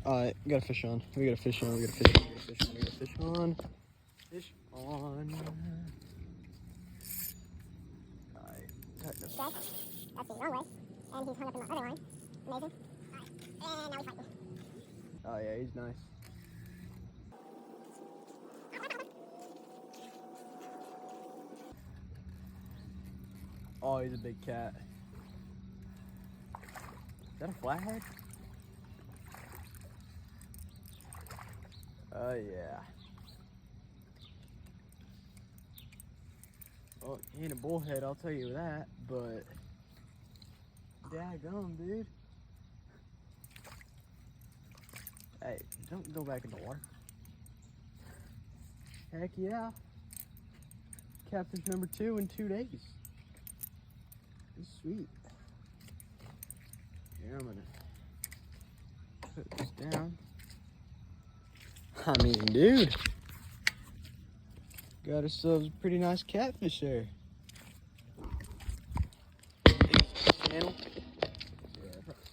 Alright, we got a fish on. We got a fish on. We got a fish on. We got a fish on. We got a fish on. Fish on. Alright, tighten up. That's the wrong way. And he's hung up in my other line. Amazing. Alright, and now he's fighting. Oh yeah, he's nice. Oh, he's a big cat. Is that a flathead? Oh yeah. Well, he ain't a bullhead, I'll tell you that, but daggum, dude. Hey, don't go back in the water. Heck yeah. Catfish number 2 in 2 days. It's sweet. Here, I'm gonna put this down. I mean, dude. Got ourselves a pretty nice catfish there. Channel. Yeah, probably.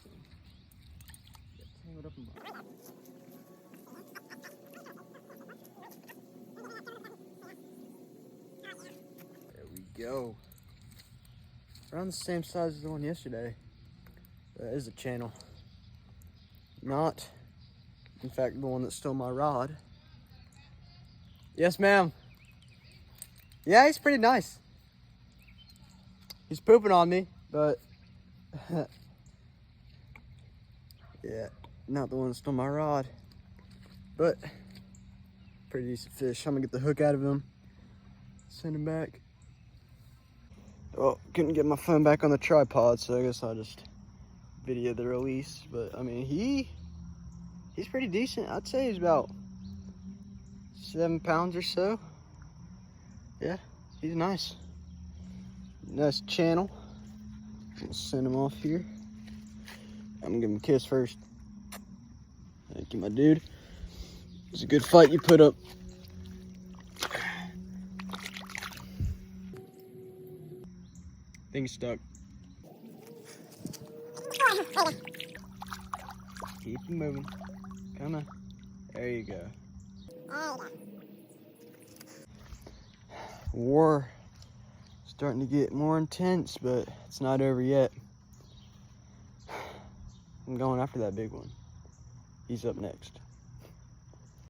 Got tangled up in my... There we go. Around the same size as the one yesterday. That is a channel. Not, in fact, the one that stole my rod. Yes, ma'am. Yeah, he's pretty nice. He's pooping on me, but yeah, not the one that stole my rod. But pretty decent fish. I'm gonna get the hook out of him, send him back. Well, couldn't get my phone back on the tripod, so I guess I'll just video the release. But I mean, he's pretty decent. I'd say he's about 7 pounds or so. Yeah, he's nice. Nice channel. I'll send him off here. I'm gonna give him a kiss first. Thank you, my dude. It was a good fight you put up. Thing's stuck. Keep him moving. Come on. There you go. War starting to get more intense, but it's not over yet. I'm going after that big one. He's up next.